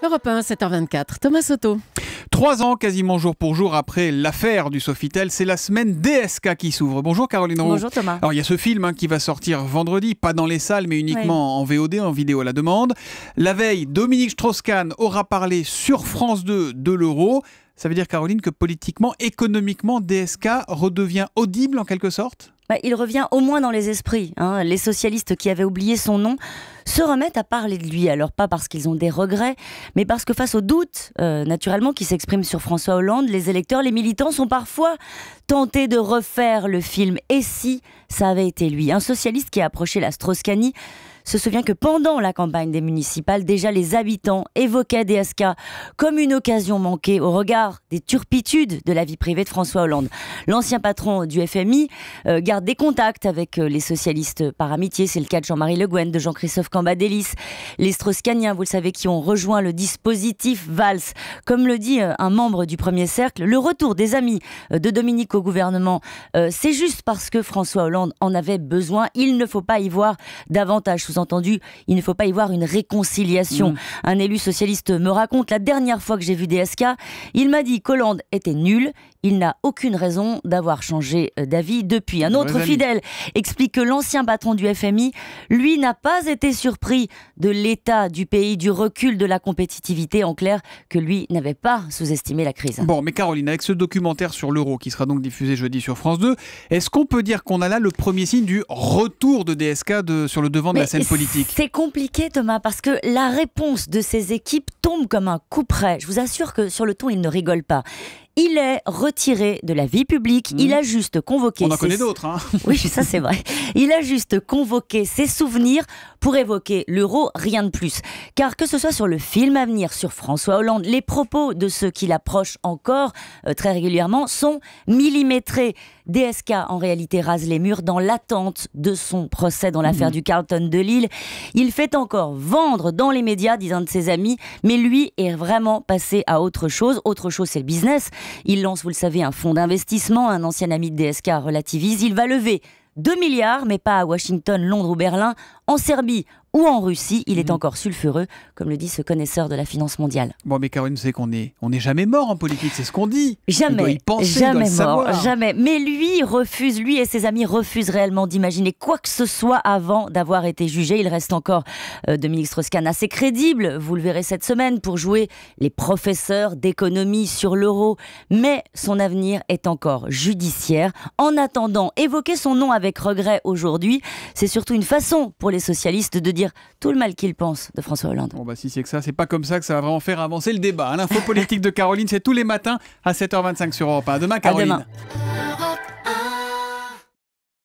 Europe 1, 7h24, Thomas Soto. 3 ans quasiment jour pour jour après l'affaire du Sofitel, c'est la semaine DSK qui s'ouvre. Bonjour Caroline Roux. Bonjour Thomas. Alors il y a ce film qui va sortir vendredi, pas dans les salles mais uniquement en VOD, en vidéo à la demande. La veille, Dominique Strauss-Kahn aura parlé sur France 2 de l'euro. Ça veut dire Caroline que politiquement, économiquement, DSK redevient audible en quelque sorte ? Il revient au moins dans les esprits. Les socialistes qui avaient oublié son nom se remettent à parler de lui. Alors pas parce qu'ils ont des regrets, mais parce que face aux doutes, naturellement, qui s'expriment sur François Hollande, les électeurs, les militants sont parfois tentés de refaire le film. Et si ça avait été lui ? Un socialiste qui a approché la Strauss-Kahnie se souvient que pendant la campagne des municipales, déjà les habitants évoquaient DSK comme une occasion manquée au regard des turpitudes de la vie privée de François Hollande. L'ancien patron du FMI garde des contacts avec les socialistes par amitié. C'est le cas de Jean-Marie Le Guen, de Jean-Christophe Cambadélis. Les Strauss-Kahniens, vous le savez, qui ont rejoint le dispositif Valls. Comme le dit un membre du Premier Cercle, le retour des amis de Dominique au gouvernement, c'est juste parce que François Hollande en avait besoin. Il ne faut pas y voir davantage. Sous-entendu, il ne faut pas y voir une réconciliation. Un élu socialiste me raconte, la dernière fois que j'ai vu DSK, il m'a dit qu'Hollande était nul. Il n'a aucune raison d'avoir changé d'avis depuis. Un autre fidèle explique que l'ancien patron du FMI, lui, n'a pas été surpris de l'état du pays, du recul de la compétitivité. En clair, que lui n'avait pas sous-estimé la crise. Bon, mais Caroline, avec ce documentaire sur l'euro qui sera donc diffusé jeudi sur France 2, est-ce qu'on peut dire qu'on a là le premier signe du retour de DSK sur le devant de la scène politique ? C'est compliqué, Thomas, parce que la réponse de ces équipes tombe comme un coup près. Je vous assure que sur le ton, ils ne rigolent pas. Il est retiré de la vie publique. Il a juste convoqué... On en connaît d'autres, hein. Oui, ça c'est vrai. Il a juste convoqué ses souvenirs pour évoquer l'euro, rien de plus. Car que ce soit sur le film à venir, sur François Hollande, les propos de ceux qui l'approchent encore très régulièrement sont millimétrés. DSK, en réalité, rase les murs dans l'attente de son procès dans l'affaire du Carlton de Lille. Il fait encore vendre dans les médias, dit un de ses amis, mais lui est vraiment passé à autre chose. Autre chose, c'est le business. Il lance, vous le savez, un fonds d'investissement. Un ancien ami de DSK relativise. Il va lever 2 milliards, mais pas à Washington, Londres ou Berlin, en Serbie ou en Russie. Il est encore sulfureux, comme le dit ce connaisseur de la finance mondiale. Bon, mais Caroline, vous savez qu'on est jamais mort en politique, c'est ce qu'on dit. Jamais, on doit y penser, jamais on doit le savoir. jamais. Mais lui et ses amis refusent réellement d'imaginer quoi que ce soit avant d'avoir été jugé. Il reste encore Dominique Strauss-Kahn assez crédible, vous le verrez cette semaine, pour jouer les professeurs d'économie sur l'euro. Mais son avenir est encore judiciaire. En attendant, évoquer son nom avec regret aujourd'hui, c'est surtout une façon pour les socialistes de dire tout le mal qu'ils pensent de François Hollande. Bon, si c'est que ça, c'est pas comme ça que ça va vraiment faire avancer le débat. L'info politique de Caroline, c'est tous les matins à 7h25 sur Europe 1. À demain, Caroline. À demain.